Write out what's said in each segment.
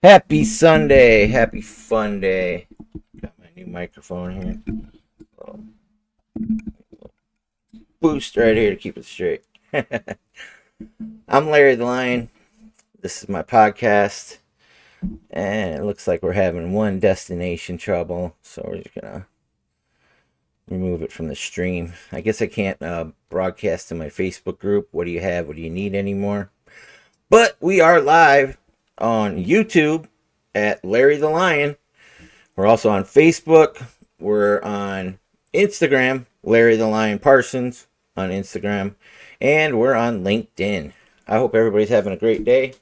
Happy Sunday, happy fun day. Got my new microphone here. Little boost right here to keep it straight. I'm Larry the Lion. This is my podcast, and it looks like we're having one destination trouble, so we're just gonna remove it from the stream. I guess I can't broadcast to my Facebook group. What do you have? What do you need anymore? But we are live on YouTube at Larry the Lion. We're also on Facebook. We're on Instagram, Larry the Lion Parsons on Instagram. And we're on LinkedIn. I hope everybody's having a great day.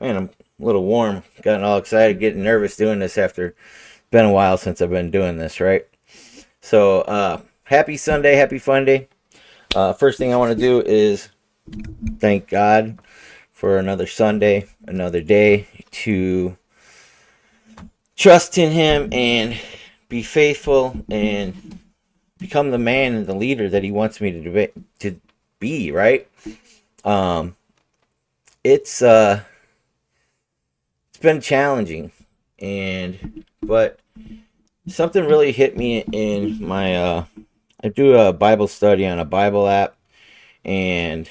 Man, I'm a little warm. Gotten all excited, getting nervous doing this after it's been a while since I've been doing this, right? So, happy Sunday, happy fun day. First thing I want to do is thank God for another Sunday, another day to trust in Him and be faithful and become the man and the leader that He wants me to be, right? It's been challenging, but something really hit me in my I do a Bible study on a Bible app, and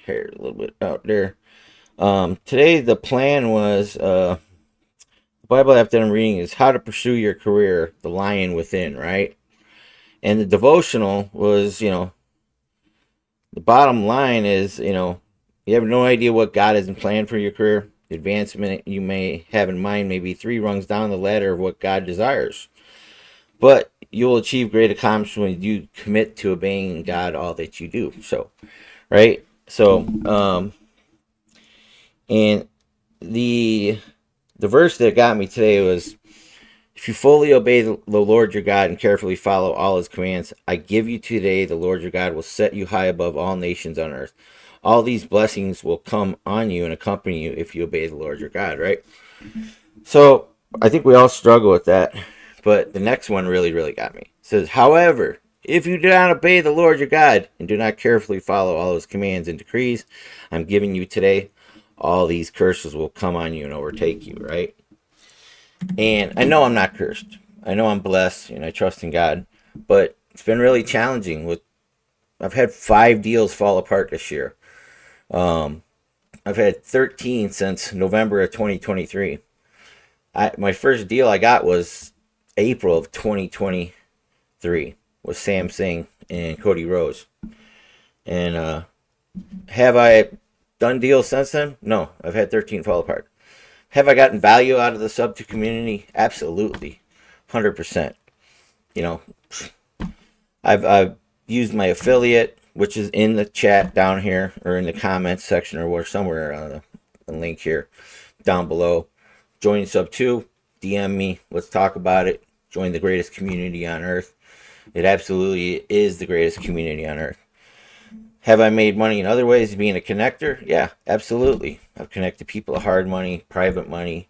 hair a little bit out there. Today the plan was the Bible app that I'm reading is How to Pursue Your Career, The Lion Within, right? And the devotional was, the bottom line is, you have no idea what God has planned for your career. The advancement you may have in mind may be 3 rungs down the ladder of what God desires. But you'll achieve great accomplishment when you commit to obeying God all that you do. So, right? So, and the verse that got me today was, if you fully obey the Lord your God and carefully follow all His commands, I give you today, the Lord your God will set you high above all nations on earth. All these blessings will come on you and accompany you if you obey the Lord your God, right? So I think we all struggle with that, but the next one really, really got me. It says, however, if you do not obey the Lord your God and do not carefully follow all His commands and decrees I'm giving you today, all these curses will come on you and overtake you, right? And I know I'm not cursed. I know I'm blessed and I trust in God. But it's been really challenging. I've had 5 deals fall apart this year. I've had 13 since November of 2023. My first deal I got was April of 2023 with Sam Singh and Cody Rose. And have I done deals since then? No, I've had 13 fall apart. Have I gotten value out of the SUBTO community? Absolutely. 100%. I've used my affiliate, which is in the chat down here, or in the comments section, or somewhere on the link here down below. Join SUBTO, DM me, let's talk about it. Join the greatest community on earth. It absolutely is the greatest community on earth. Have I made money in other ways being a connector? Yeah, absolutely. I've connected people to hard money, private money.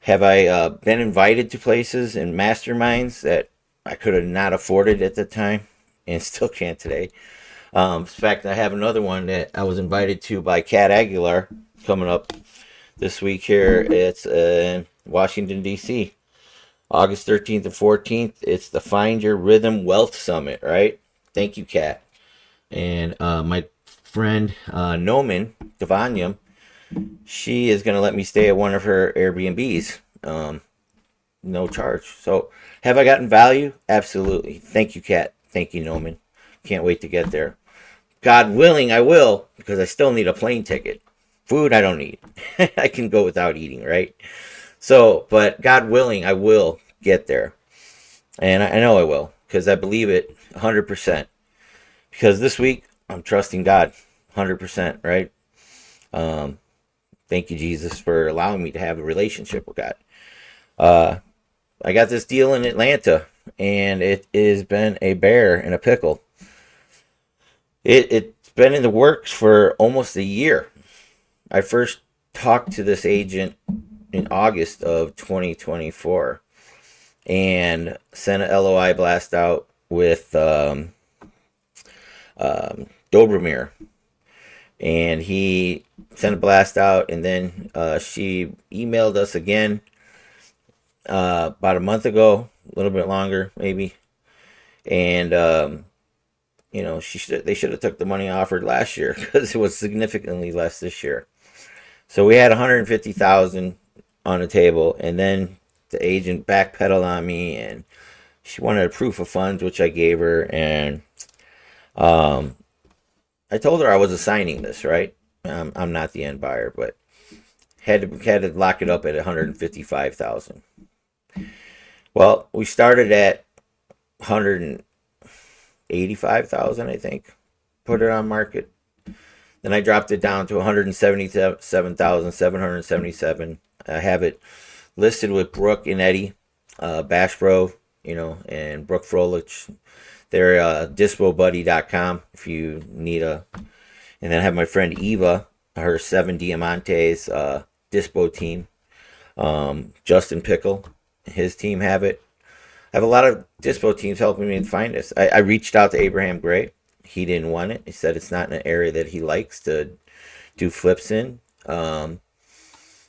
Have I been invited to places and masterminds that I could have not afforded at the time and still can't today? In fact, I have another one that I was invited to by Kat Aguilar coming up this week here. It's in Washington, D.C., August 13th and 14th. It's the Find Your Rhythm Wealth Summit, right? Thank you, Kat. And my friend Noman Devanyam, she is going to let me stay at one of her Airbnbs, no charge. So have I gotten value? Absolutely. Thank you, Kat. Thank you, Noman. Can't wait to get there. God willing, I will, because I still need a plane ticket. Food I don't need. I can go without eating, right? So, but God willing, I will get there. And I know I will, because I believe it 100%. Because this week, I'm trusting God 100%, right? Thank you, Jesus, for allowing me to have a relationship with God. I got this deal in Atlanta, and it has been a bear in a pickle. It's been in the works for almost a year. I first talked to this agent in August of 2024 and sent a LOI blast out with Dobromir. and he sent a blast out, and then she emailed us again about a month ago, a little bit longer maybe, and they should have took the money offered last year because it was significantly less this year. So we had 150,000 on the table, and then the agent backpedaled on me, and she wanted a proof of funds, which I gave her, and I told her I was assigning this, right? I'm not the end buyer, but had to lock it up at 155,000. Well, we started at 185,000, I think. Put it on market. Then I dropped it down to 177,777. I have it listed with Brooke and Eddie, Bash Bro, and Brooke Frolich. They're dispobuddy.com if you need a. And then I have my friend Eva, her 7 Diamantes dispo team. Justin Pickle, his team have it. I have a lot of dispo teams helping me find this. I reached out to Abraham Gray. He didn't want it. He said it's not an area that he likes to do flips in.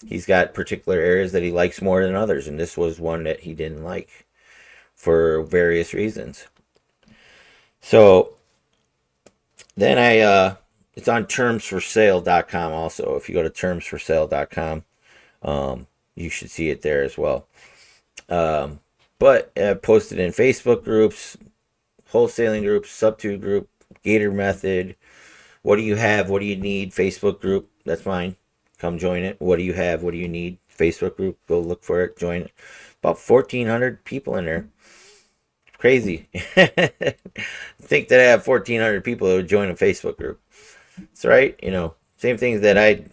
He's got particular areas that he likes more than others, and this was one that he didn't like for various reasons. So then it's on termsforsale.com also. If you go to termsforsale.com, you should see it there as well. But I posted in Facebook groups, wholesaling groups, SUBTO group, Gator Method. What do you have? What do you need? Facebook group. That's mine. Come join it. What do you have? What do you need? Facebook group. Go look for it. Join it. About 1,400 people in there. Crazy. Think that I have 1,400 people that would join a Facebook group. That's right. Same things that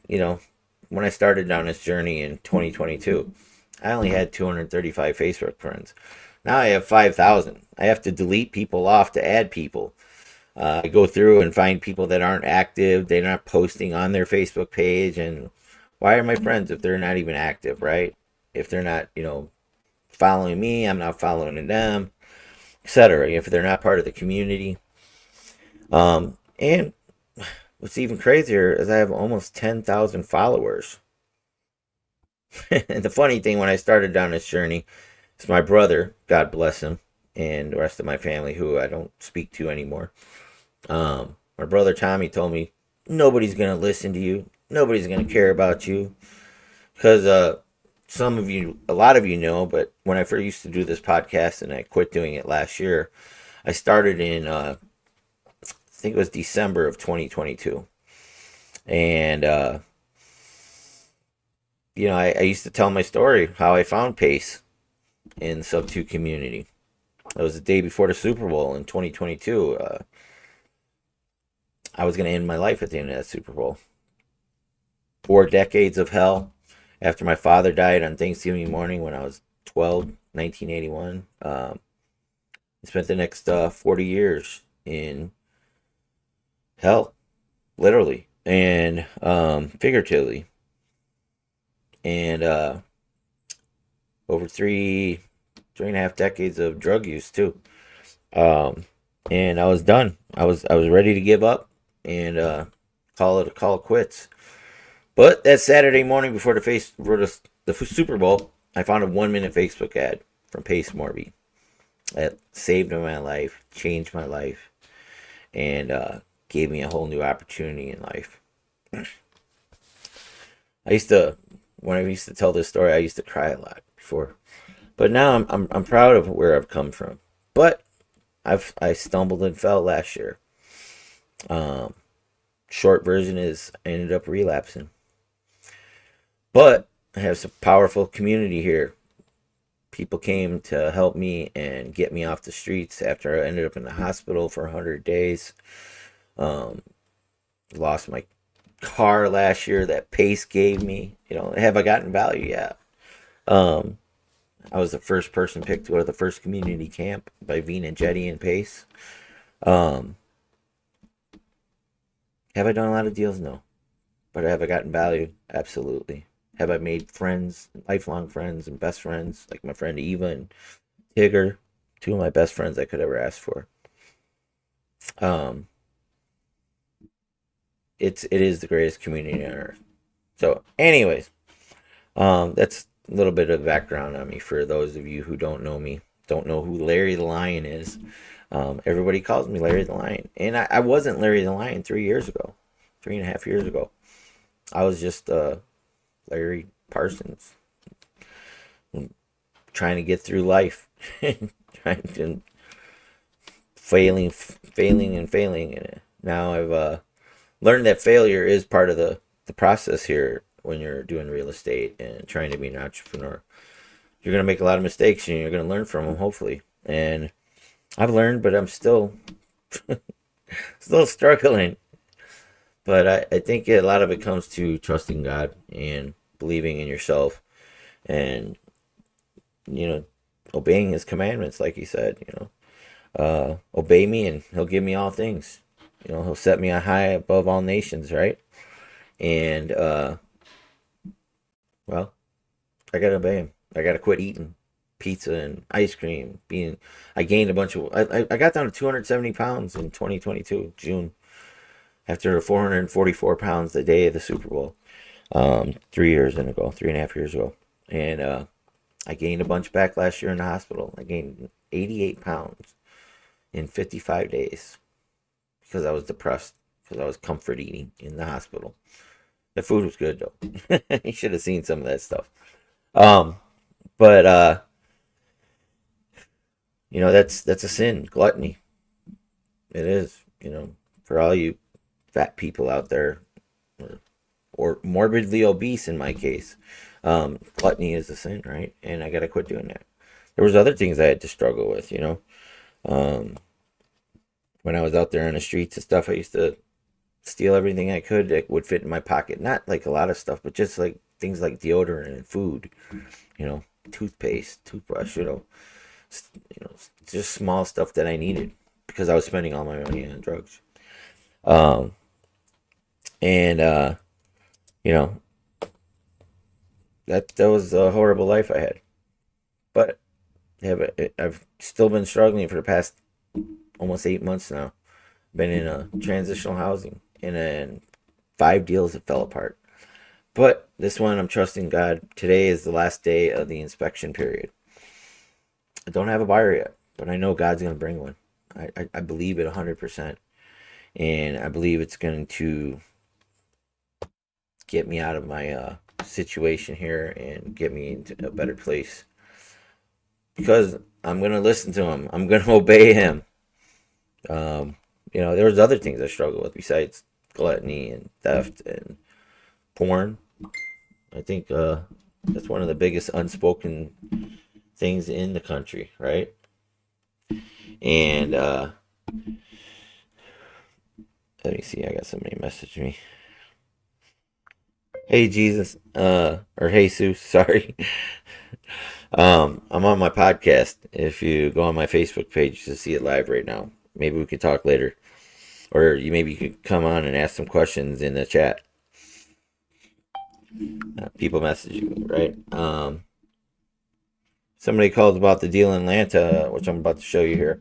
when I started down this journey in 2022, I only had 235 Facebook friends. Now I have 5,000. I have to delete people off to add people. I go through and find people that aren't active. They're not posting on their Facebook page. And why are my friends if they're not even active, right? If they're not, following me, I'm not following them, etc. If they're not part of the community. And what's even crazier is I have almost 10,000 followers. And the funny thing, when I started down this journey, is my brother, God bless him, and the rest of my family who I don't speak to anymore. My brother Tommy told me, nobody's going to listen to you. Nobody's going to care about you. Because a lot of you know, but when I first used to do this podcast and I quit doing it last year, I started in, I think it was December of 2022. And, I used to tell my story, how I found Pace in the SUBTO community. It was the day before the Super Bowl in 2022. I was going to end my life at the end of that Super Bowl. 4 decades of hell after my father died on Thanksgiving morning when I was 12, 1981. I spent the next 40 years in hell, literally and figuratively. And over 3.5 decades of drug use too. And I was done. I was ready to give up and call it quits. But that Saturday morning before the Super Bowl, I found a 1-minute Facebook ad from Pace Morby that saved my life, changed my life, and gave me a whole new opportunity in life. When I used to tell this story, I used to cry a lot before, but now I'm proud of where I've come from. But I stumbled and fell last year. Short version is I ended up relapsing. But I have some powerful community here. People came to help me and get me off the streets after I ended up in the hospital for 100 days. Lost my car last year that Pace gave me. Have I gotten value? Yeah. I was the first person picked to go to the first community camp by Vina, Jetty, and Pace. Have I done a lot of deals? No. But have I gotten value? Absolutely. Have I made friends, lifelong friends and best friends, like my friend Eva and Tigger, 2 of my best friends I could ever ask for. it is the greatest community on earth. So, anyways, that's a little bit of background on me for those of you who don't know me, don't know who Larry the Lion is. Everybody calls me Larry the Lion, and I wasn't Larry the Lion 3.5 years ago. I was just Larry Parsons, trying to get through life, trying to failing, and now I've learned that failure is part of the process here when you're doing real estate and trying to be an entrepreneur. You're going to make a lot of mistakes and you're going to learn from them, hopefully. And I've learned, but I'm still struggling. But I think a lot of it comes to trusting God and believing in yourself and, obeying his commandments, like he said, obey me and he'll give me all things. He'll set me on high above all nations, right? And, well, I got to obey him. I got to quit eating pizza and ice cream. I gained a bunch of, I got down to 270 pounds in 2022, June, after 444 pounds the day of the Super Bowl, 3.5 years ago. And, I gained a bunch back last year in the hospital. I gained 88 pounds in 55 days because I was depressed, because I was comfort eating in the hospital. The food was good though. You should have seen some of that stuff. But that's a sin, gluttony. It is, for all you fat people out there, or morbidly obese in my case. Gluttony is a sin, right? And I gotta quit doing that. There was other things I had to struggle with, when I was out there on the streets and stuff. I used to steal everything I could that would fit in my pocket. Not like a lot of stuff, but just like things like deodorant and food, toothpaste, toothbrush, just small stuff that I needed because I was spending all my money on drugs. That was a horrible life I had. But I've still been struggling for the past almost 8 months now. Been in a transitional housing, and then 5 deals that fell apart. But this one, I'm trusting God. Today is the last day of the inspection period. I don't have a buyer yet, but I know God's going to bring one. I believe it 100%. And I believe it's going to get me out of my situation here and get me into a better place. Because I'm going to listen to him. I'm going to obey him. There was other things I struggled with besides gluttony and theft and porn. I think that's one of the biggest unspoken things in the country, right? And let me see. I got somebody message me. Hey Jesus, or hey Sue, sorry. I'm on my podcast. If you go on my Facebook page to see it live right now, maybe we could talk later, or you could come on and ask some questions in the chat. People message you, right? Somebody called about the deal in Atlanta, which I'm about to show you here.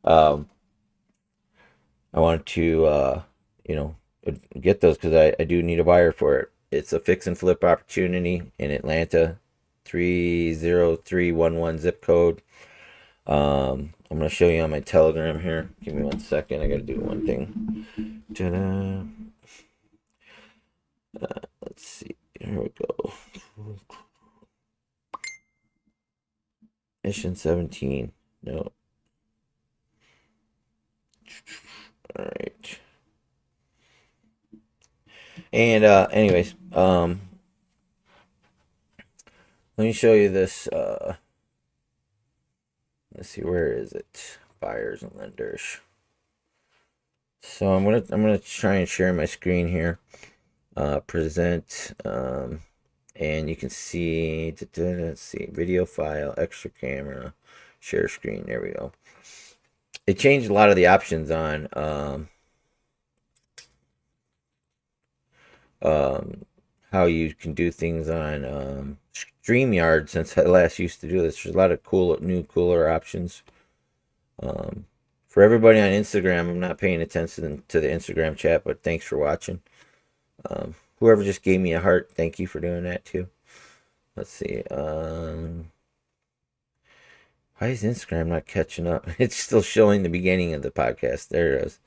I wanted to, get those because I do need a buyer for it. It's a fix and flip opportunity in Atlanta, 30311 zip code. I'm going to show you on my Telegram here. Give me 1 second. I got to do one thing. Ta-da. Let's see. Here we go. Mission 17. No. All right. And anyways, let me show you this. Let's see, where is it? Buyers and lenders. So I'm gonna try and share my screen here. Present, and you can see. Let's see, video file, extra camera, share screen. There we go. It changed a lot of the options on how you can do things on StreamYard since I last used to do this. There's a lot of cooler options. For everybody on Instagram, I'm not paying attention to the Instagram chat, but thanks for watching. Whoever just gave me a heart, thank you for doing that too. Let's see. Why is Instagram not catching up? It's still showing the beginning of the podcast. There it is.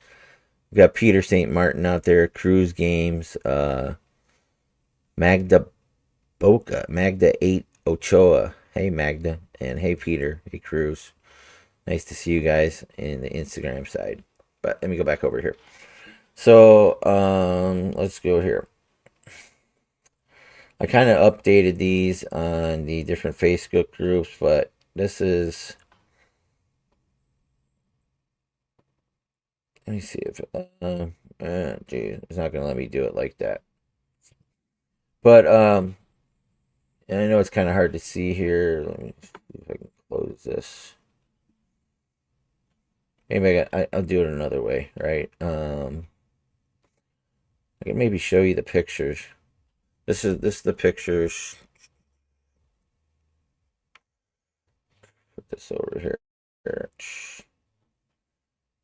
We got Peter St. Martin out there, Cruise Games, Magda Boca, Magda 8 Ochoa. Hey Magda, and hey Peter, hey Cruz. Nice to see you guys in the Instagram side. But let me go back over here. So let's go here. I kind of updated these on the different Facebook groups, but this is. Let me see if geez, it's not gonna let me do it like that. But and I know it's kind of hard to see here. Let me see if I can close this. Maybe I'll do it another way, right? I can maybe show you the pictures. This is the pictures. Put this over here.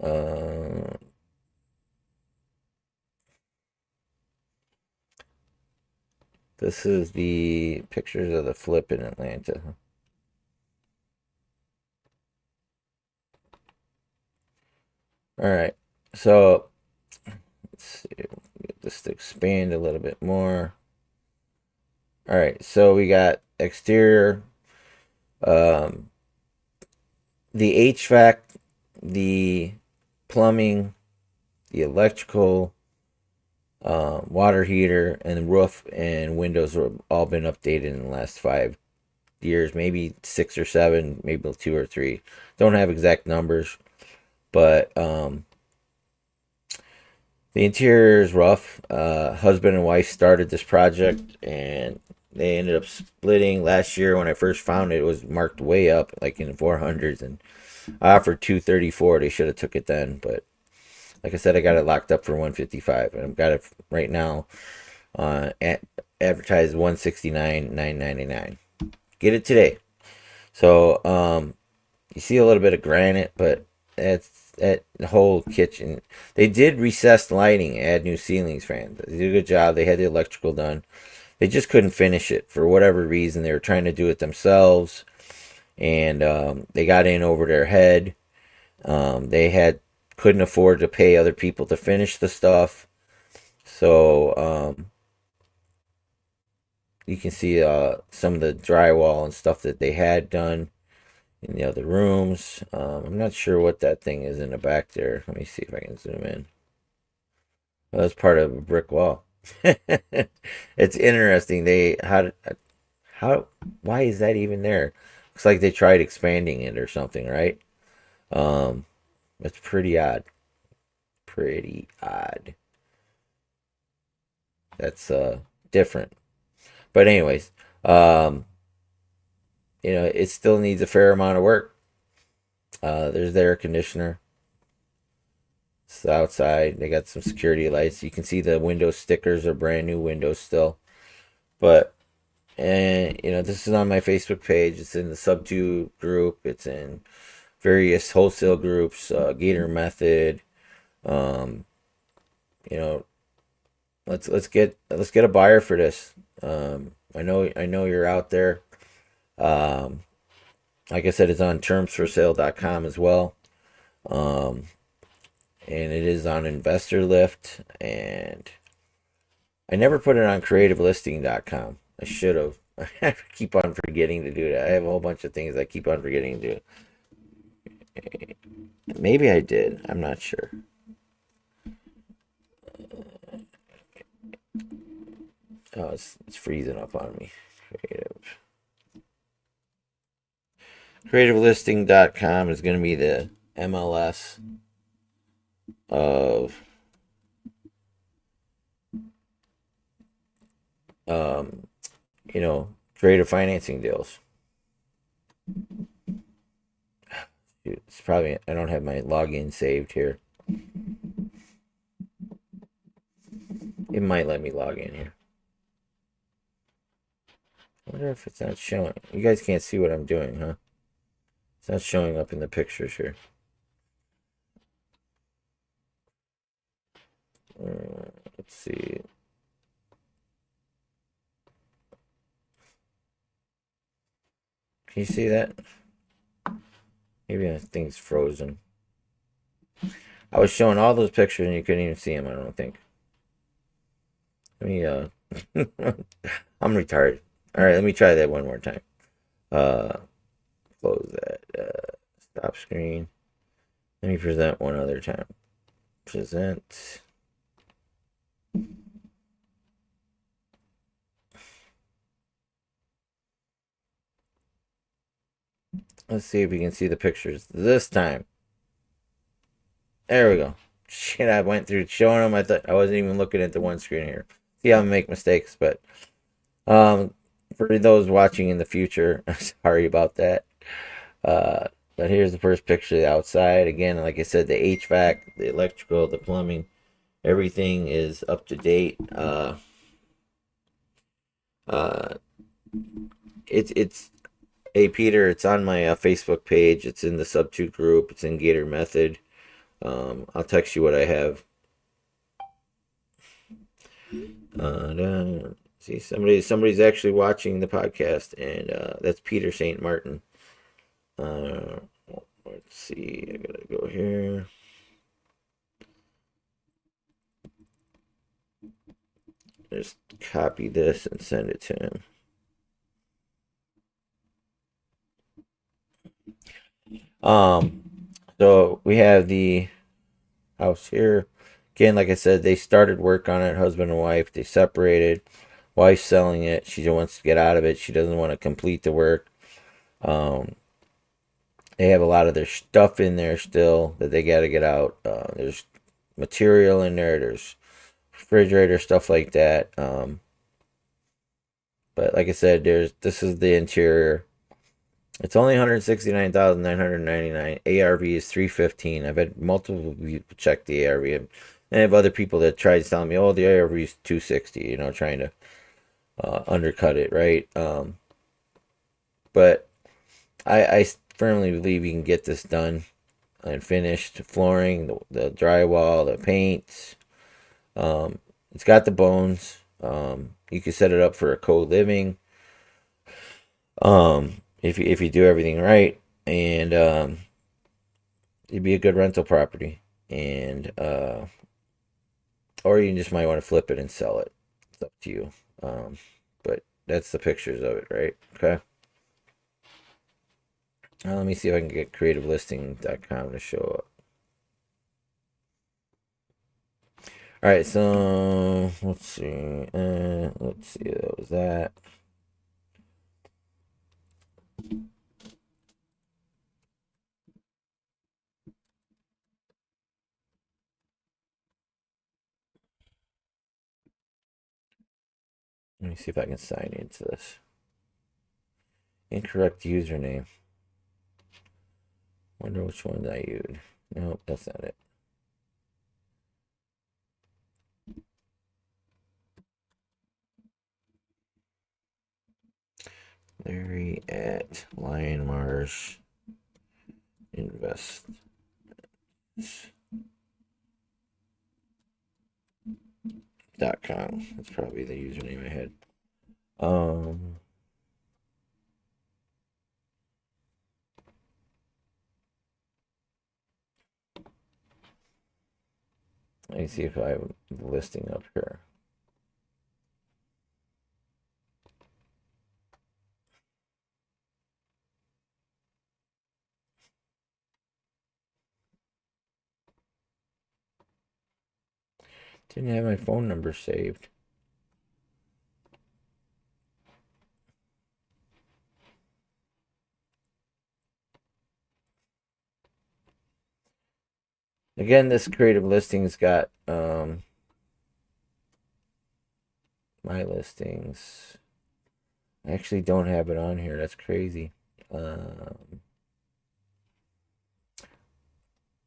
Uh, this is the pictures of the flip in Atlanta. All right, so let's see, get this to expand a little bit more. All right, so we got exterior, the HVAC, the plumbing, the electrical, water heater, and the roof and windows have all been updated in the last 5 years, maybe 6 or 7, maybe 2 or 3. Don't have exact numbers, but the interior is rough. Husband and wife started this project, and they ended up splitting last year. When I first found it, it was marked way up, like in the 400s, and I offered 234. They should have took it then, but like I said, I got it locked up for 155, and I've got it right now advertised 169,999. Get it today. So you see a little bit of granite, but that's that whole kitchen. They did recessed lighting, add new ceilings fans. They did a good job. They had the electrical done. They just couldn't finish it for whatever reason. They were trying to do it themselves, and they got in over their head. They couldn't afford to pay other people to finish the stuff. So you can see some of the drywall and stuff that they had done in the other rooms. I'm not sure what that thing is in the back there. Let me see if I can zoom in. Well, that's part of a brick wall. It's interesting. Why is that even there? Looks like they tried expanding it or something, right? It's pretty odd. Pretty odd. That's different. But anyways, it still needs a fair amount of work. There's the air conditioner. It's outside. They got some security lights. You can see the window stickers are brand new windows still. But this is on my Facebook page. It's in the SUBTO group. It's in various wholesale groups, Gator Method. Let's get a buyer for this. I know you're out there. Like I said, it's on termsforsale.com as well. And it is on Investor Lift, and I never put it on creativelisting.com. I should have. I keep on forgetting to do that. I have a whole bunch of things I keep on forgetting to do. Maybe I did. I'm not sure. Oh, it's freezing up on me. Creativelisting.com is going to be the MLS of creative financing deals. It's probably, I don't have my login saved here. It might let me log in here. I wonder if it's not showing. You guys can't see what I'm doing, huh? It's not showing up in the pictures here. Let's see. Can you see that? Maybe that thing's frozen. I was showing all those pictures and you couldn't even see them, I don't think. Let me, I'm retarded. All right, let me try that one more time. Close that. Stop screen. Let me present one other time. Present. Let's see if we can see the pictures this time. There we go. Shit, I went through showing them. I thought I wasn't even looking at the one screen here. See how I make mistakes, but for those watching in the future, sorry about that. But here's the first picture of the outside. Again, like I said, the HVAC, the electrical, the plumbing, everything is up to date. It's Hey Peter, it's on my Facebook page. It's in the SUBTO group. It's in Gator Method. I'll text you what I have. See, somebody's actually watching the podcast, and that's Peter St. Martin. Let's see. I gotta go here. Just copy this and send it to him. So we have the house here. Again, like I said, they started work on it, husband and wife. They separated. Wife's selling it. She wants to get out of it. She doesn't want to complete the work. They have a lot of their stuff in there still that they got to get out. There's material in there. There's refrigerator, stuff like that. But like I said, this is the interior. It's only $169,999. ARV is $315. I've had multiple people check the ARV. And I have other people that tried telling me, "Oh, the ARV is $260." Trying to undercut it, right? But I firmly believe you can get this done and finished. Flooring, the drywall, the paints. It's got the bones. You can set it up for a co-living. If you do everything right, and it'd be a good rental property, and or you just might want to flip it and sell it. It's up to you. But that's the pictures of it, right? Okay. Let me see if I can get creativelisting.com to show up. All right, so let's see. That was that. Let me see if I can sign into this. Incorrect username. Wonder which one I used. Nope, that's not it. Larry at Lion Marsh Invest. .com. That's probably the username I had. Let me see if I have the listing up here. Didn't have my phone number saved. Again, this creative listing's got my listings. I actually don't have it on here. That's crazy. I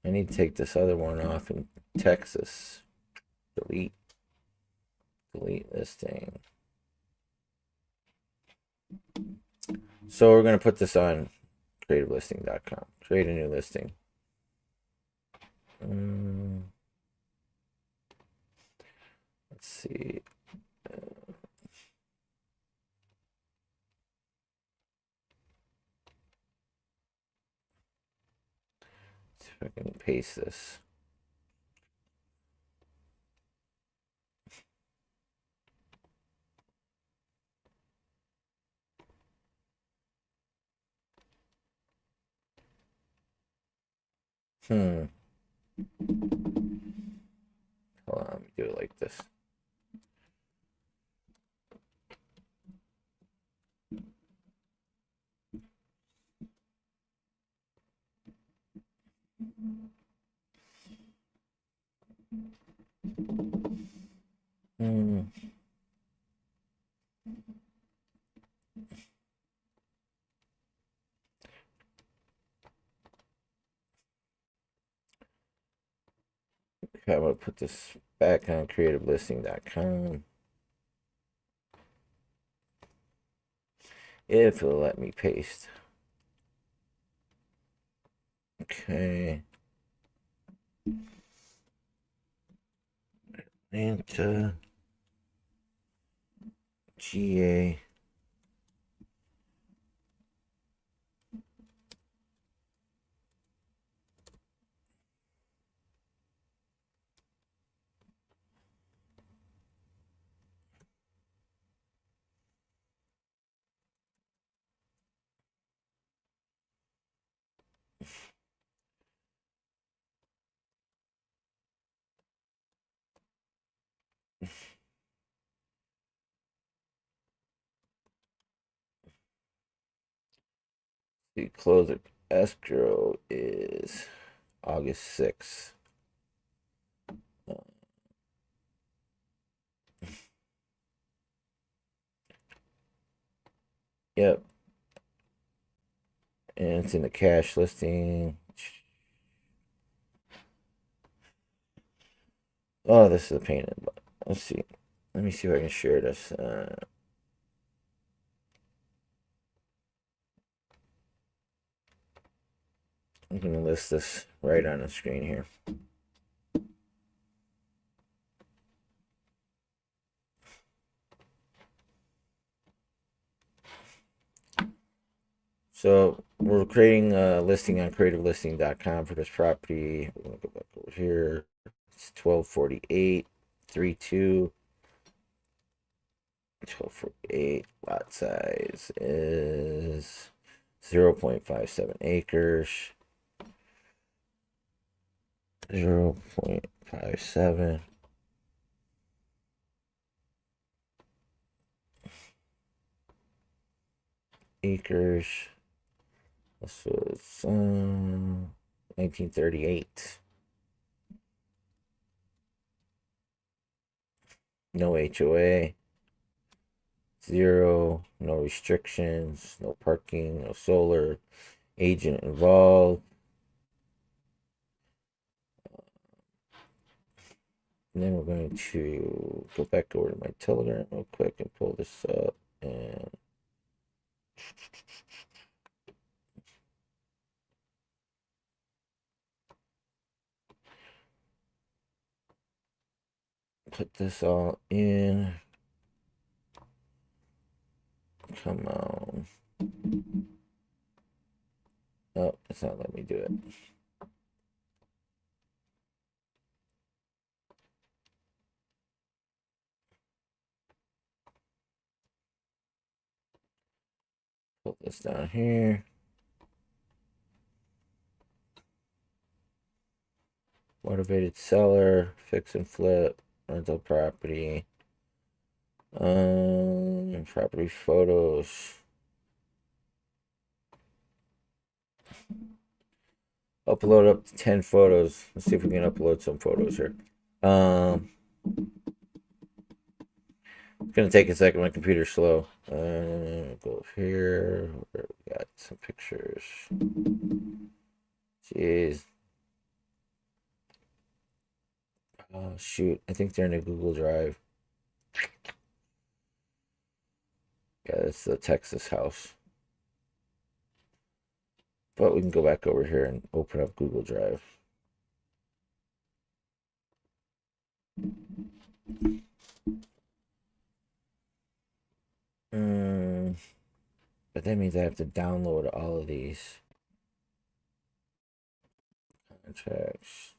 need to take this other one off in Texas. Delete listing. So we're going to put this on creativelisting.com. Create a new listing. Let's see. I can paste this. Hold on, let me do it like this. Okay, I'm going to put this back on creativelisting.com. If it'll let me paste. Okay. And GA. The close of escrow is August 6th. Yep. And it's in the cash listing. Oh, this is a pain in the butt. Let's see. Let me see if I can share this. I'm going to list this right on the screen here. So we're creating a listing on creativelisting.com for this property. We're going to go back over here. It's 1248, 32. 1248. Lot size is 0.57 acres. 0.57 acres. So it's 1938. No HOA. 0. No restrictions. No parking. No solar. Agent involved. And then we're going to go back over to my Telegram real quick and pull this up and put this all in. Come on. Oh, it's not letting me do it. Put this down here. Motivated seller, fix and flip, rental property, property photos. Upload up to 10 photos. Let's see if we can upload some photos here. It's gonna take a second. My computer's slow. Go here. Where we got some pictures. Jeez. Oh shoot! I think they're in a Google Drive. Yeah, it's the Texas house. But we can go back over here and open up Google Drive. But that means I have to download all of these. Context.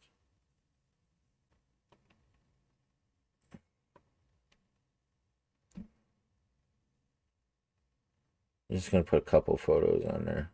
I'm just going to put a couple photos on there.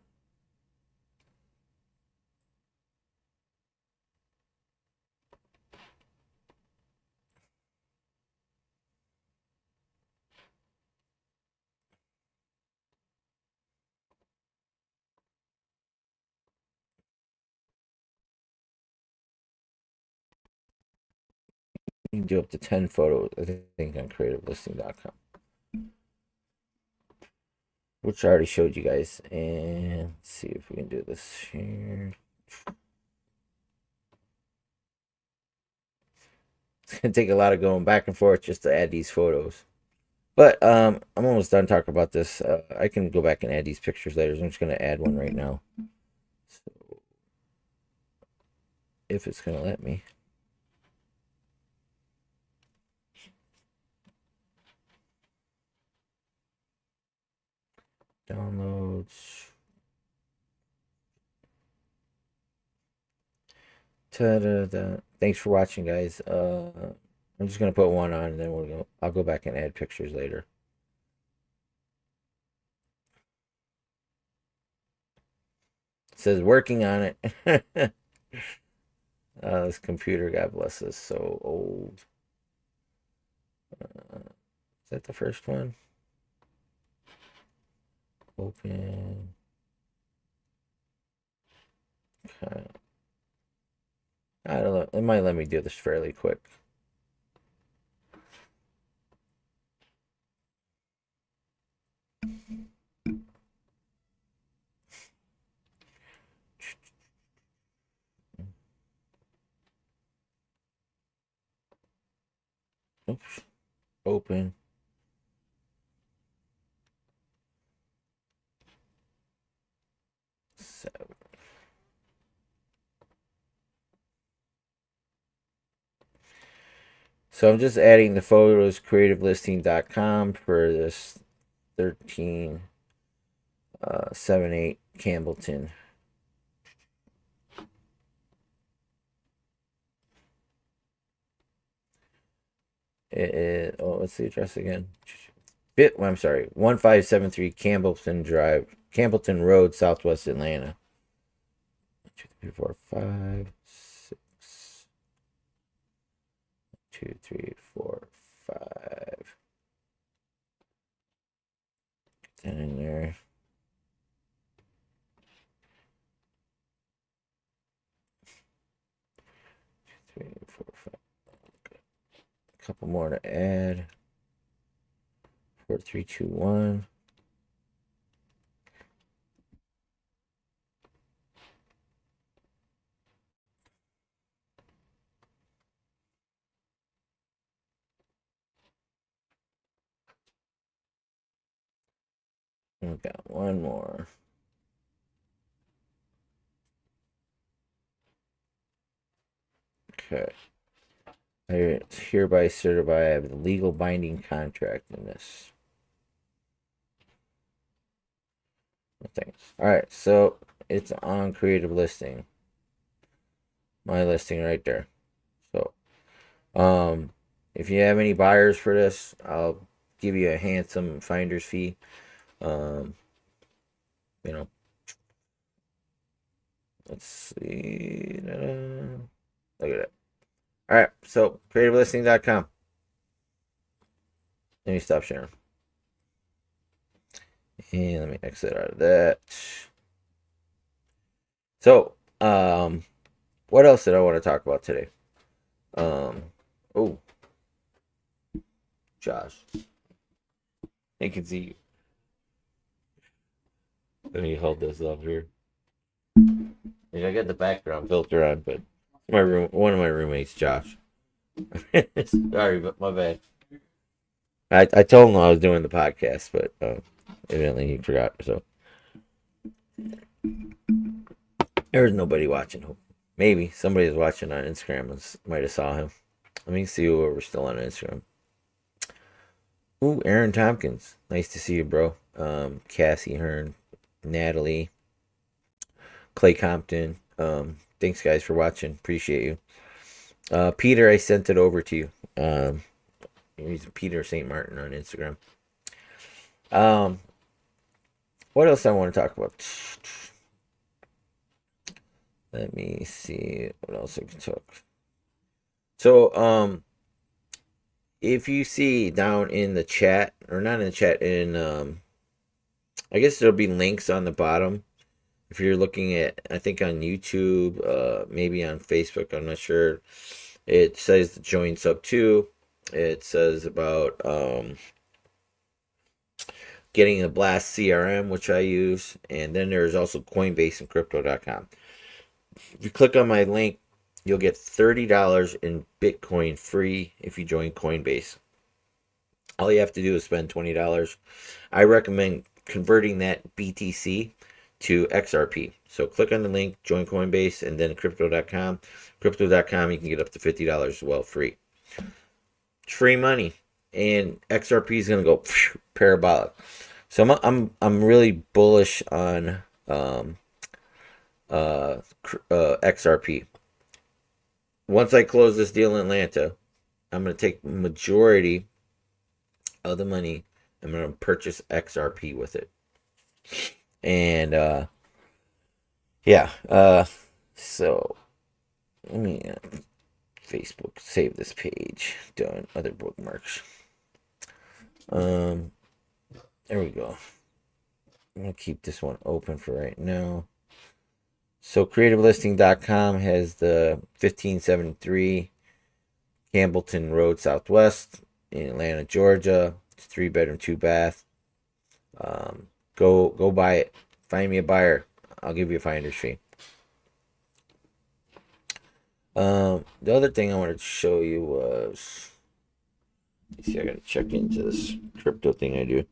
You can do up to 10 photos, I think, on creativelisting.com. Which I already showed you guys. And let's see if we can do this here. It's going to take a lot of going back and forth just to add these photos. But I'm almost done talking about this. I can go back and add these pictures later. So I'm just going to add one right now. So, if it's going to let me. Downloads. Ta-da-da. Thanks for watching, guys. I'm just gonna put one on, and then I'll go back and add pictures later. It says working on it. This computer, God bless us, so old. Is that the first one? Open. Okay. I don't know. It might let me do this fairly quick. Oops. Open. So I'm just adding the photos, creativelisting.com for this 1378 Campbellton. It is, oh, what's the address again? I'm sorry, 1573 Campbellton Drive, Campbellton Road, Southwest Atlanta. 1, 2, 3, 4, 5, 6. 2, 3, 4, 5. Get that in there. Two, 3, 4, 5. Okay. A couple more to add. 4, 3, 2, 1. We got one more. Okay. I hereby certify I have a legal binding contract in this. Thanks. Alright, so it's on Creative Listing. My listing right there. So, if you have any buyers for this, I'll give you a handsome finder's fee. You know, let's see. Look at that. All right, so creativelisting.com. Let me stop sharing. And let me exit out of that. So, what else did I want to talk about today? Oh, Josh, I can see you. Let me hold this up here. I got the background filter on, but one of my roommates, Josh. Sorry, but my bad. I told him I was doing the podcast, but evidently he forgot. So there's nobody watching. Maybe somebody is watching on Instagram. Might have saw him. Let me see who we're still on Instagram. Ooh, Aaron Tompkins. Nice to see you, bro. Cassie Hearn, Natalie, Clay Compton. thanks guys for watching. Appreciate you. Peter, I sent it over to you. He's Peter St. Martin on Instagram. What else I want to talk about? Let me see what else I can talk. So, if you see down in the chat, or not in the chat, I guess there'll be links on the bottom. If you're looking at, I think on YouTube, maybe on Facebook, I'm not sure. It says join SUBTO. It says about getting a Blast CRM, which I use, and then there's also Coinbase and Crypto.com. If you click on my link, you'll get $30 in Bitcoin free if you join Coinbase. All you have to do is spend $20. I recommend converting that BTC to XRP. So click on the link, join Coinbase, and then Crypto.com. Crypto.com, you can get up to $50 as well, free. It's free money, and XRP is going to go parabolic. So I'm really bullish on XRP. Once I close this deal in Atlanta, I'm going to take majority of the money. I'm going to purchase XRP with it. And yeah, so let me Facebook save this page. Done. Other bookmarks. There we go. I'm gonna keep this one open for right now. So creativelisting.com has the 1573 Campbellton Road Southwest in Atlanta, Georgia. It's 3-bedroom, 2-bath. Go buy it. Find me a buyer. I'll give you a finder's fee. The other thing I wanted to show you was, let's see, I gotta check into this crypto thing I do.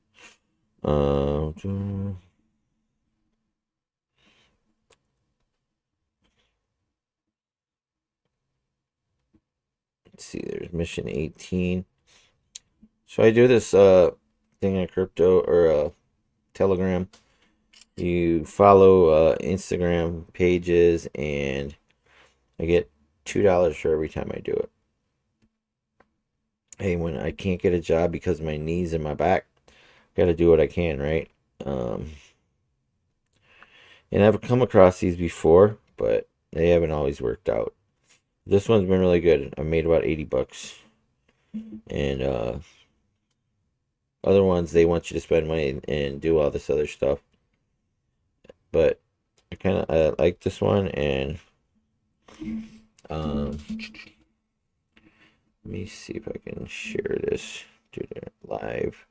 Let's see, there's mission 18. So I do this thing on crypto, or Telegram. You follow Instagram pages, and I get $2 for every time I do it. Hey, when I can't get a job because of my knees and my back, gotta do what I can, right? And I've come across these before, but they haven't always worked out. This one's been really good. I made about $80, and other ones, they want you to spend money and do all this other stuff. But I kind of like this one, and let me see if I can share this to the live.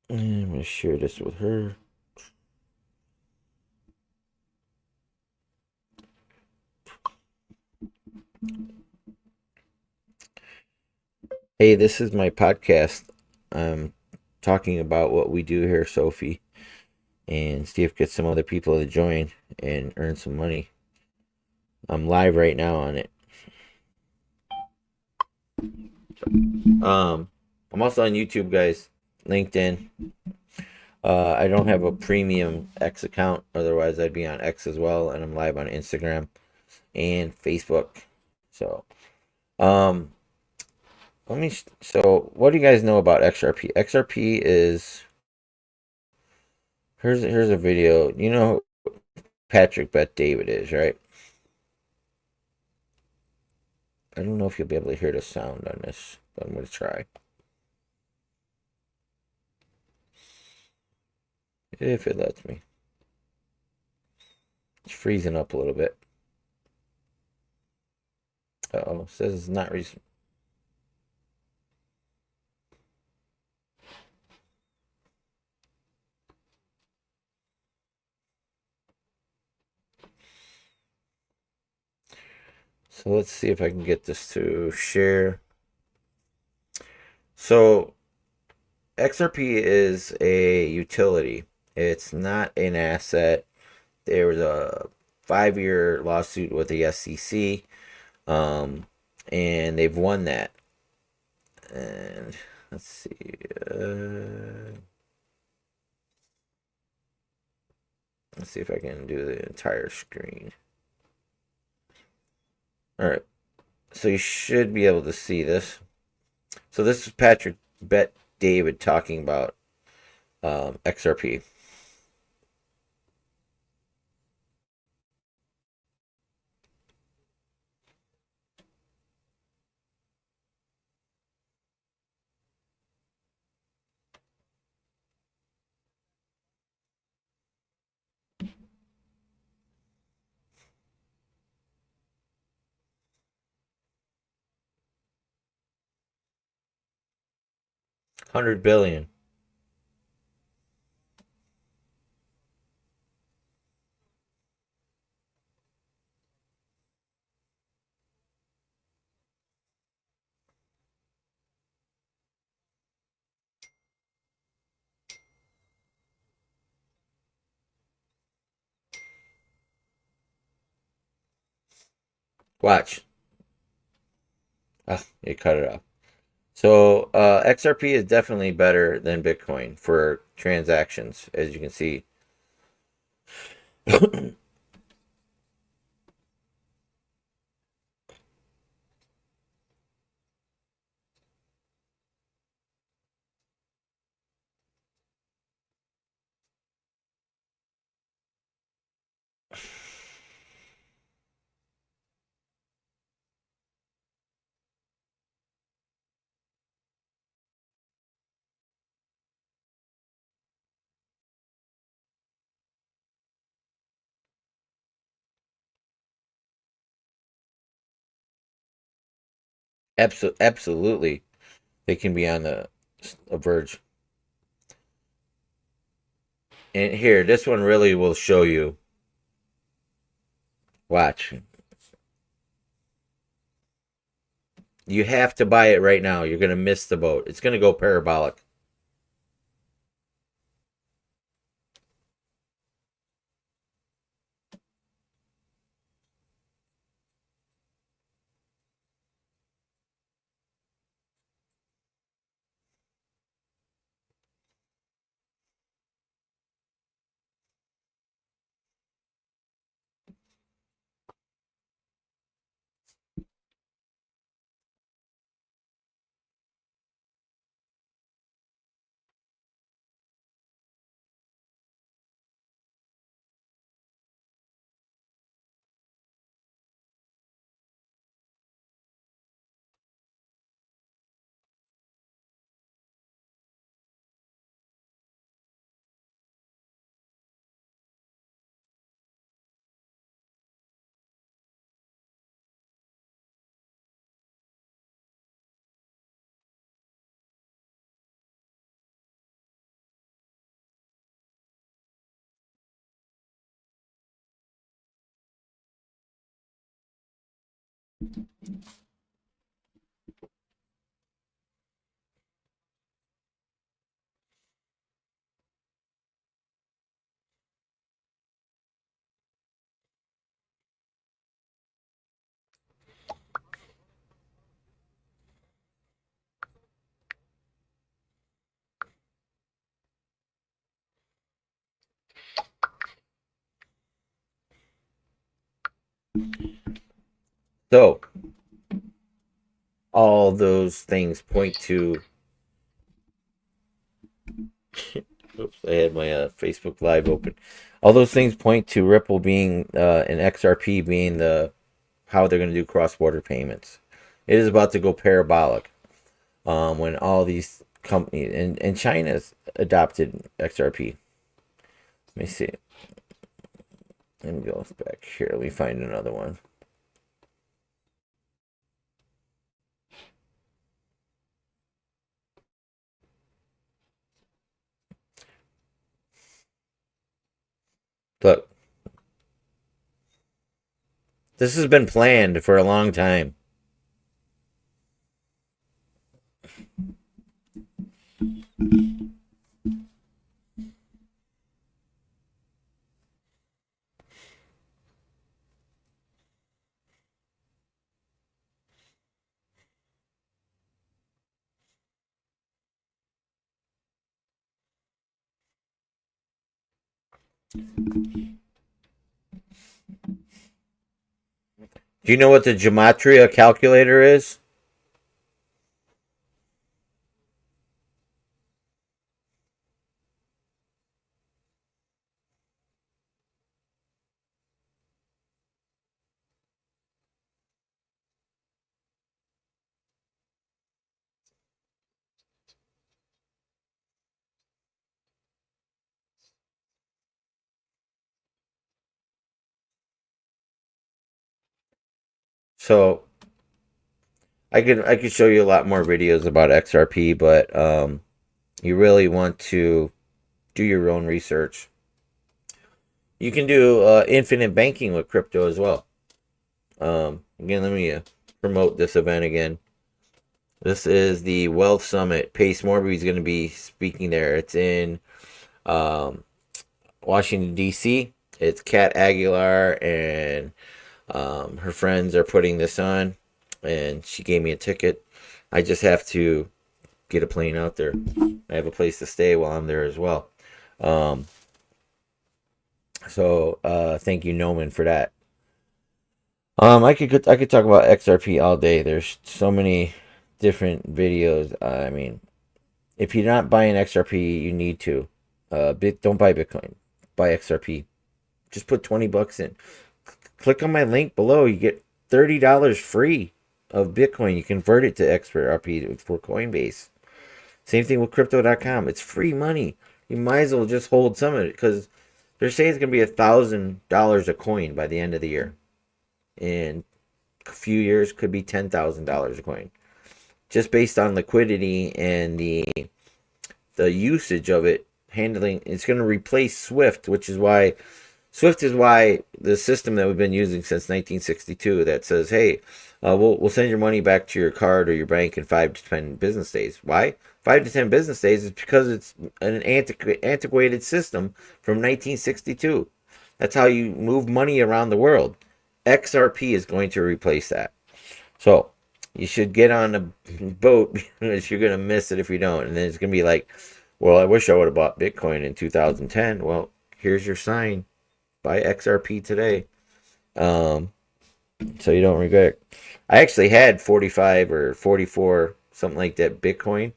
And I'm going to share this with her. Hey, this is my podcast. I'm talking about what we do here, Sophie, and see if get some other people to join and earn some money. I'm live right now on it. I'm also on YouTube, guys. LinkedIn. I don't have a premium X account, otherwise I'd be on X as well, and I'm live on Instagram and Facebook. So, so what do you guys know about XRP? XRP is, here's a video. You know who Patrick Bet David is, right? I don't know if you'll be able to hear the sound on this, but I'm going to try. If it lets me. It's freezing up a little bit. Uh-oh, it says it's not recent. So let's see if I can get this to share. So XRP is a utility. It's not an asset. There was a 5-year lawsuit with the SEC, and they've won that. And let's see. Let's see if I can do the entire screen. All right. So you should be able to see this. So this is Patrick Bet David talking about XRP. $100 billion. Watch. Ah, you cut it off. So XRP is definitely better than Bitcoin for transactions, as you can see. Absolutely, they can be on a verge. And here, this one really will show you. Watch. You have to buy it right now. You're going to miss the boat. It's going to go parabolic. So, all those things point to. Oops, I had my Facebook Live open. All those things point to Ripple being and XRP being the how they're going to do cross-border payments. It is about to go parabolic when all these companies and China's adopted XRP. Let me see. Let me go back here. Let me find another one. Look, this has been planned for a long time. Do you know what the gematria calculator is? So I could show you a lot more videos about XRP, but you really want to do your own research. You can do infinite banking with crypto as well. Again, let me promote this event again. This is the Wealth Summit. Pace Morby is going to be speaking there. It's in um, Washington, D.C. It's Kat Aguilar and her friends are putting this on, and she gave me a ticket. I just have to get a plane out there. I have a place to stay while I'm there as well. So thank you, Noman, for that. I could talk about XRP all day. There's so many different videos. I mean, if you're not buying XRP, you need to. Don't buy Bitcoin. Buy XRP. Just put $20 in. Click on my link below. You get $30 free of Bitcoin. You convert it to XRP for Coinbase. Same thing with Crypto.com. It's free money. You might as well just hold some of it because they're saying it's going to be $1,000 a coin by the end of the year. In a few years, could be $10,000 a coin. Just based on liquidity and the usage of it, handling, it's going to replace Swift, which is why the system that we've been using since 1962 that says, hey, we'll send your money back to your card or your bank in 5 to 10 business days. Why? 5 to 10 business days is because it's an antiquated system from 1962. That's how you move money around the world. XRP is going to replace that. So you should get on a boat because you're going to miss it if you don't. And then it's going to be like, well, I wish I would have bought Bitcoin in 2010. Well, here's your sign. Buy XRP today. So you don't regret it. I actually had 45 or 44, something like that, Bitcoin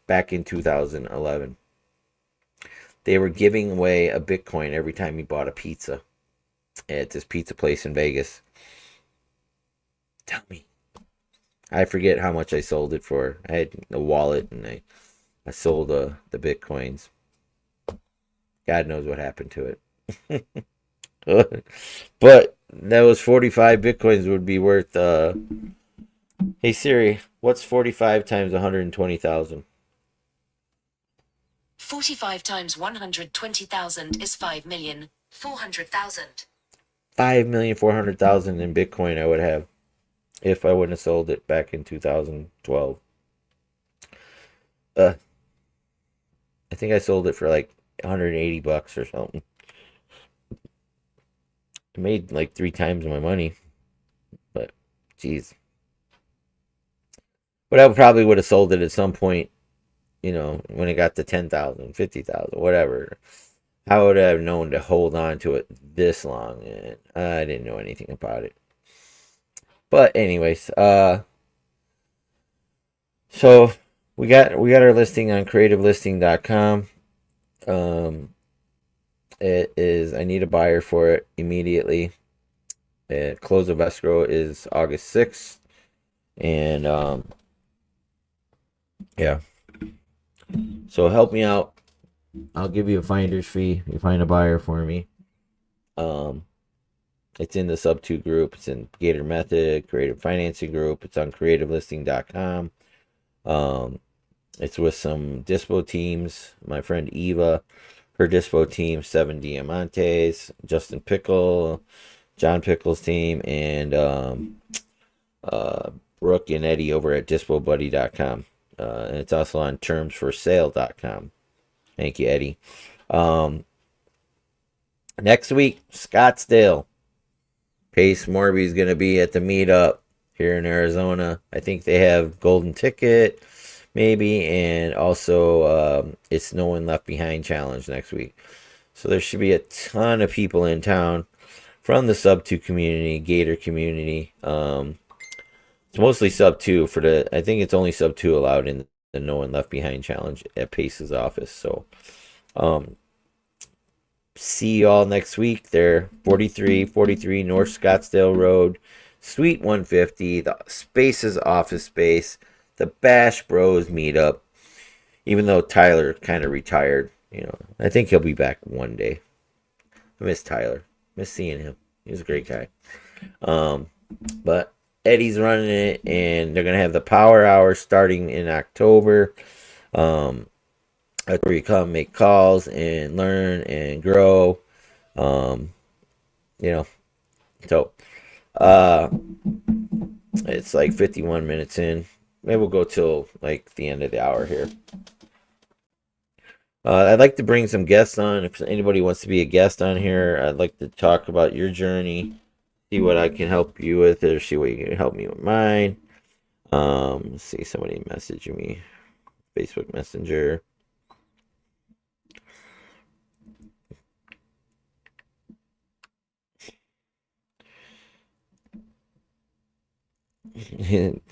back in 2011. They were giving away a Bitcoin every time you bought a pizza at this pizza place in Vegas. Tell me. I forget how much I sold it for. I had a wallet and I sold the Bitcoins. God knows what happened to it. But those 45 Bitcoins would be worth hey Siri, what's 45 times 120,000? 45 times 120,000 is 5,400,000. 5,400,000 in Bitcoin I would have if I wouldn't have sold it back in 2012. I think I sold it for like $180 or something. I made like 3 times my money. But geez. But I probably would have sold it at some point, when it got to 10,000, 50,000, whatever. How would I have known to hold on to it this long? And I didn't know anything about it. But anyways, so we got our listing on creativelisting.com. It is, I need a buyer for it immediately. Close of escrow is August 6th. And yeah. So help me out. I'll give you a finder's fee. You find a buyer for me. It's in the SUBTO group. It's in Gator Method, Creative Financing Group. It's on creativelisting.com. It's with some dispo teams. My friend Eva, her dispo team, 7 Diamantes, Justin Pickle, John Pickle's team, and Brooke and Eddie over at dispobuddy.com. And it's also on termsforsale.com. Thank you, Eddie. Next week, Scottsdale. Pace Morby is going to be at the meetup here in Arizona. I think they have golden ticket, maybe, and also it's No One Left Behind challenge next week. So there should be a ton of people in town from the Subto community, Gator community. It's mostly Subto for the. I think it's only Subto allowed in the No One Left Behind challenge at Pace's office. So, see y'all next week. There, 4343 North Scottsdale Road, Suite 150. The Spaces office space. The Bash Bros meetup. Even though Tyler kind of retired, I think he'll be back one day. I miss Tyler. Miss seeing him. He was a great guy. But Eddie's running it, and they're gonna have the Power Hour starting in October. That's where you come make calls and learn and grow. You know, so it's like 51 minutes in. Maybe we'll go till like the end of the hour here. I'd like to bring some guests on. If anybody wants to be a guest on here, I'd like to talk about your journey, see what I can help you with, or see what you can help me with mine. Let's see, somebody messaging me, Facebook Messenger.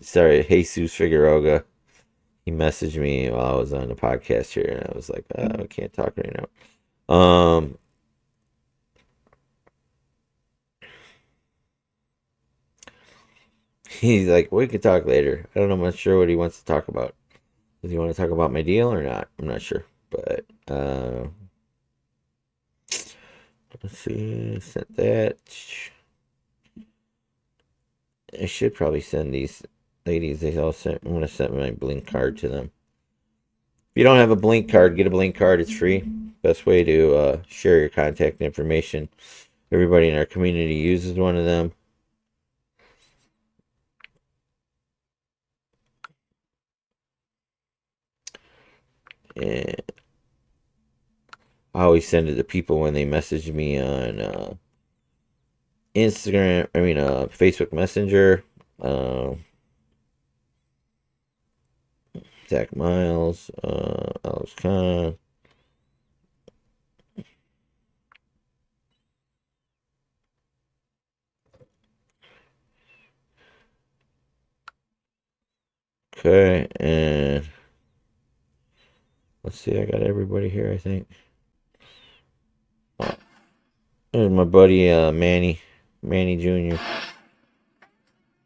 Sorry, Jesus Figueroa. He messaged me while I was on the podcast here, and I was like, I can't talk right now. He's like, we could talk later. I don't know, I'm not sure what he wants to talk about. Does he want to talk about my deal or not? I'm not sure. But let's see, sent that. I should probably send these ladies. I'm gonna send my Blink card to them. If you don't have a Blink card, get a Blink card. It's free. Best way to share your contact information. Everybody in our community uses one of them. And I always send it to people when they message me on Instagram. Facebook Messenger. Zach Miles, Alex Khan. Okay, and let's see, I got everybody here, I think. There's my buddy Manny Jr.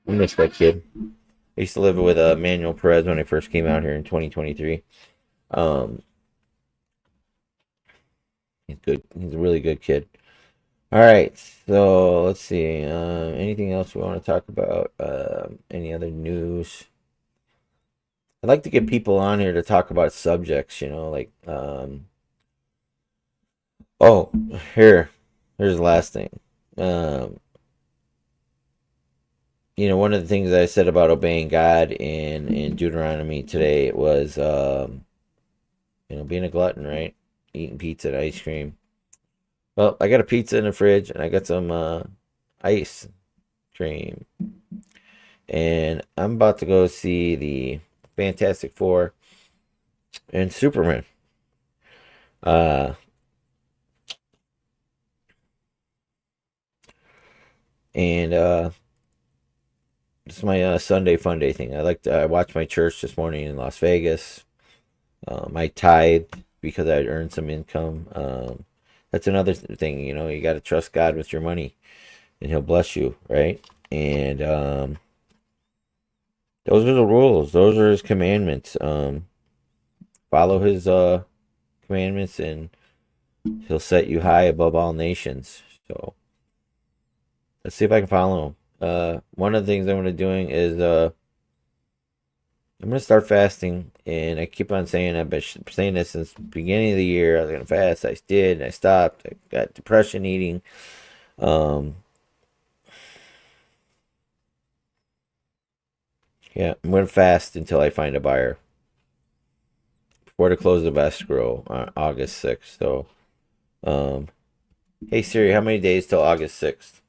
I miss that kid. I used to live with Manuel Perez when I first came out here in 2023. He's good. He's a really good kid. All right, so let's see. Anything else we want to talk about? Any other news? I'd like to get people on here to talk about subjects, like oh, here's the last thing. One of the things I said about obeying God in Deuteronomy today was being a glutton, right? Eating pizza and ice cream. Well, I got a pizza in the fridge and I got some ice cream. And I'm about to go see the Fantastic Four and Superman. And this is my Sunday Funday thing. I watched my church this morning in Las Vegas. I tithed because I'd earned some income. That's another thing, you got to trust God with your money and he'll bless you, right? And those are the rules. Those are his commandments. Follow his commandments and he'll set you high above all nations. So let's see if I can follow him. One of the things I'm going to be doing is I'm going to start fasting, and I keep on saying, I've been saying this since the beginning of the year. I was going to fast. I did, and I stopped. I got depression eating. Yeah, I'm going to fast until I find a buyer before the close of escrow on August 6th. So, hey Siri, how many days till August 6th?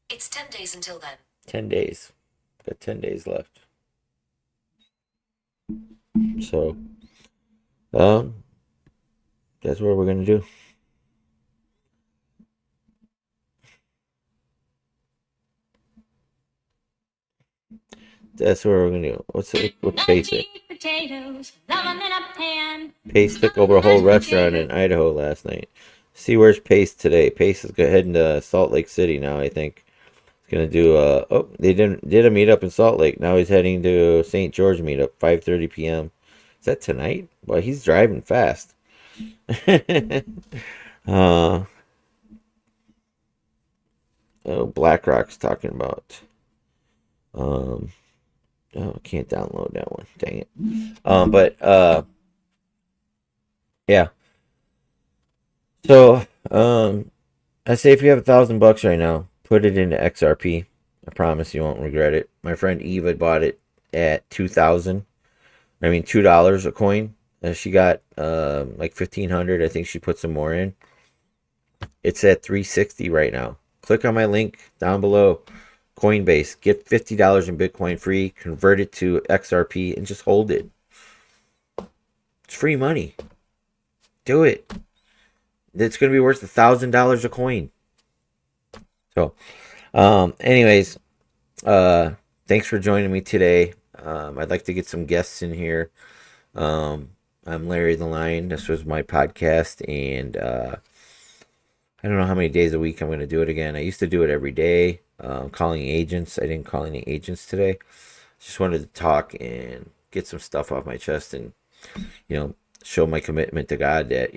It's 10 days until then. 10 days. Got 10 days left. So, That's what we're gonna do. That's what we're gonna do. What's basic? Pace took over a whole restaurant in Idaho last night. See, where's Pace today? Pace is heading to Salt Lake City now, I think. He's gonna do they did a meetup in Salt Lake. Now he's heading to St. George meetup, 5:30 p.m. Is that tonight? Well, he's driving fast. Oh, BlackRock's talking about. Oh, I can't download that one. Dang it. Yeah. So, I say if you have $1,000 right now, put it into XRP. I promise you won't regret it. My friend Eva bought it at $2 a coin. She got like 1,500. I think she put some more in. It's at 360 right now. Click on my link down below. Coinbase. Get $50 in Bitcoin free. Convert it to XRP and just hold it. It's free money. Do it. It's going to be worth $1,000 a coin. So, anyways, thanks for joining me today. I'd like to get some guests in here. I'm Larry the Lion. This was my podcast, and I don't know how many days a week I'm going to do it again. I used to do it every day, calling agents. I didn't call any agents today. Just wanted to talk and get some stuff off my chest and, show my commitment to God that,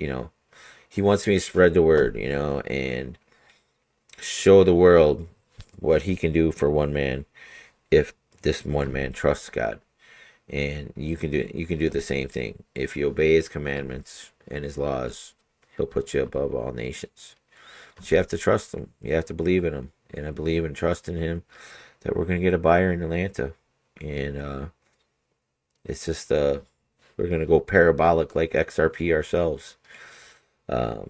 He wants me to spread the word, and show the world what He can do for one man if this one man trusts God. And you can do the same thing. If you obey His commandments and His laws, He'll put you above all nations. But you have to trust Him. You have to believe in Him. And I believe and trust in Him that we're going to get a buyer in Atlanta. And it's just, we're going to go parabolic like XRP ourselves. I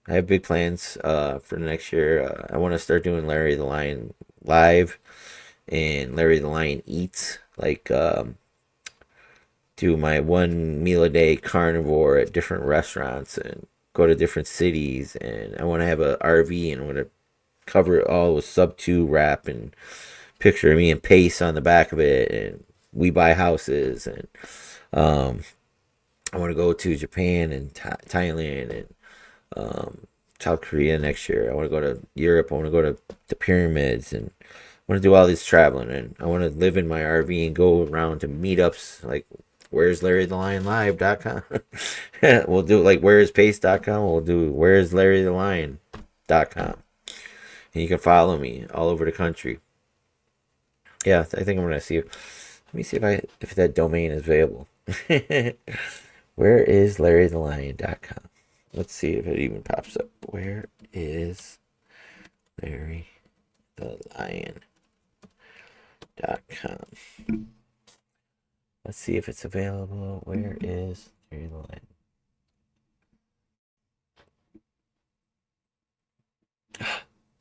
have big plans for the next year. I want to start doing Larry the Lion live and Larry the Lion eats. Like, do my one meal a day carnivore at different restaurants and go to different cities. And I want to have a RV and I want to cover it all with SUBTO wrap and picture of me and Pace on the back of it. And we buy houses. And I want to go to Japan and Thailand and South Korea next year. I want to go to Europe. I want to go to the pyramids and I want to do all this traveling. And I want to live in my RV and go around to meetups like Where's Larry the Lion Live.com. We'll do like where'space.com. We'll do Where's Larry the Lion.com. And you can follow me all over the country. Yeah, I think I'm gonna see. Let me see if that domain is available. Where is Larry the Lion.com? Let's see if it even pops up. Where is Larry the Lion.com? Let's see if it's available. Where is Larry the Lion?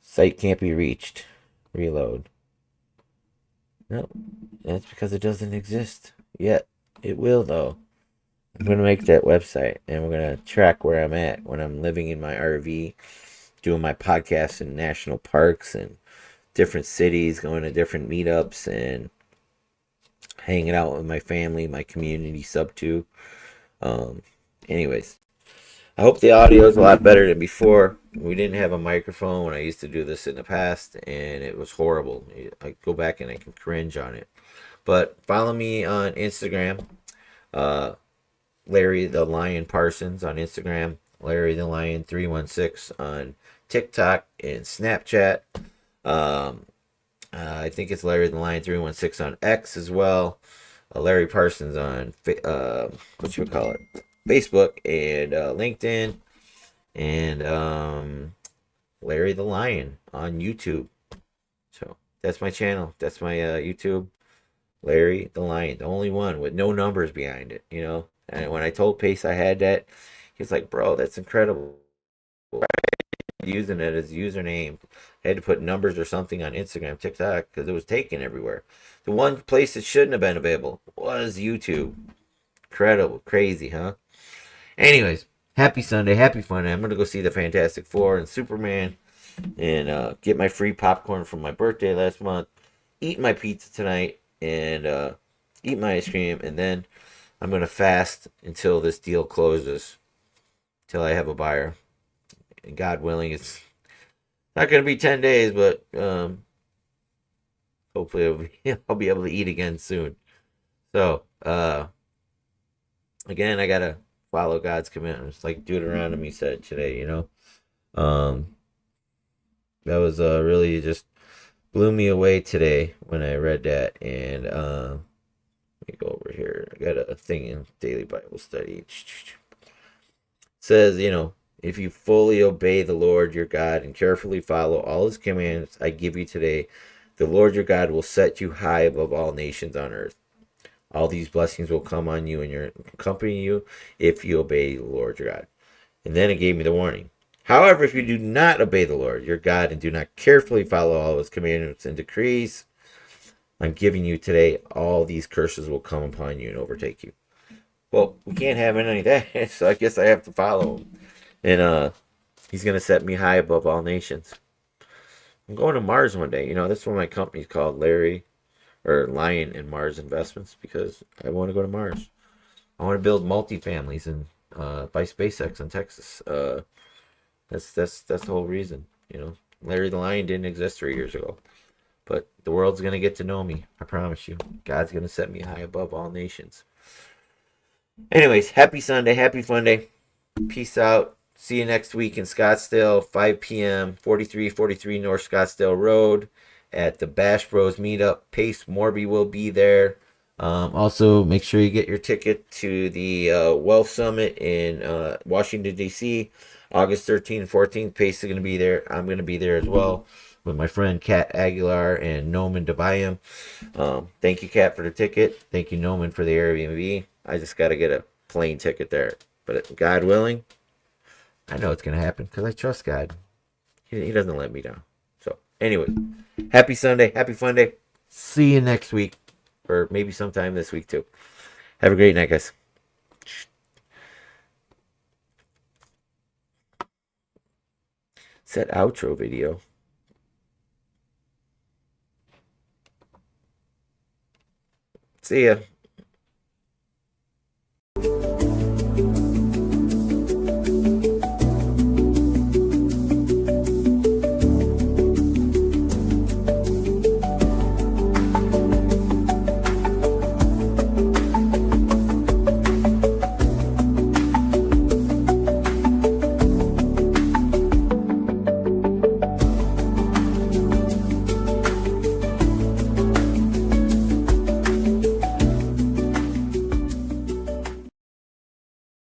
Site can't be reached. Reload. Nope. That's because it doesn't exist yet. It will, though. I'm going to make that website, and we're going to track where I'm at when I'm living in my RV, doing my podcasts in national parks and different cities, going to different meetups, and hanging out with my family, my community, SUBTO. Anyways, I hope the audio is a lot better than before. We didn't have a microphone when I used to do this in the past, and it was horrible. I go back and I can cringe on it. But follow me on Instagram, Larry the Lion Parsons on Instagram, Larry the Lion 316 on TikTok and Snapchat. I think it's Larry the Lion 316 on X as well. Larry Parsons on Facebook and LinkedIn, and Larry the Lion on YouTube. So that's my channel. That's my YouTube. Larry the Lion, the only one with no numbers behind it. And when I told Pace I had that, he was like, "Bro, that's incredible." Using it as username. I had to put numbers or something on Instagram, TikTok, because it was taken everywhere. The one place it shouldn't have been available was YouTube. Incredible. Crazy, huh? Anyways, happy Sunday, happy Funday. I'm going to go see the Fantastic Four and Superman and get my free popcorn from my birthday last month, eat my pizza tonight, and eat my ice cream. And then I'm going to fast until this deal closes, till I have a buyer. And God willing, it's not going to be 10 days, but hopefully I'll be able to eat again soon. So, again, I got to follow God's commandments, like Deuteronomy said today, you know. That was really just blew me away today when I read that. And let me go over here. I got a thing in daily Bible study. It says, you know, if you fully obey the Lord your God and carefully follow all his commands I give you today, the Lord your God will set you high above all nations on earth. All these blessings will come on you and accompany you if you obey the Lord your God. And then it gave me the warning. However, if you do not obey the Lord your God and do not carefully follow all his commandments and decrees I'm giving you today, all these curses will come upon you and overtake you. Well, we can't have any of that, so I guess I have to follow him. And he's going to set me high above all nations. I'm going to Mars one day. You know, that's what my company's called, Lion and Mars Investments, because I want to go to Mars. I want to build multifamilies and by SpaceX in Texas. That's the whole reason. You know, Larry the Lion didn't exist 3 years ago, but the world's gonna get to know me. I promise you. God's gonna set me high above all nations. Anyways, happy Sunday, happy Funday. Peace out. See you next week in Scottsdale, 5 p.m., 4343 North Scottsdale Road at the Bash Bros Meetup. Pace Morby will be there. Also, make sure you get your ticket to the Wealth Summit in Washington, D.C., August 13th and 14th. Pace is going to be there. I'm going to be there as well with my friend Kat Aguilar and Noman Debayam. Thank you, Kat, for the ticket. Thank you, Noman, for the Airbnb. I just got to get a plane ticket there. But God willing, I know it's going to happen because I trust God. He doesn't let me down. So, anyway, happy Sunday, happy Funday. See you next week, or maybe sometime this week too. Have a great night, guys. Set outro video. See ya.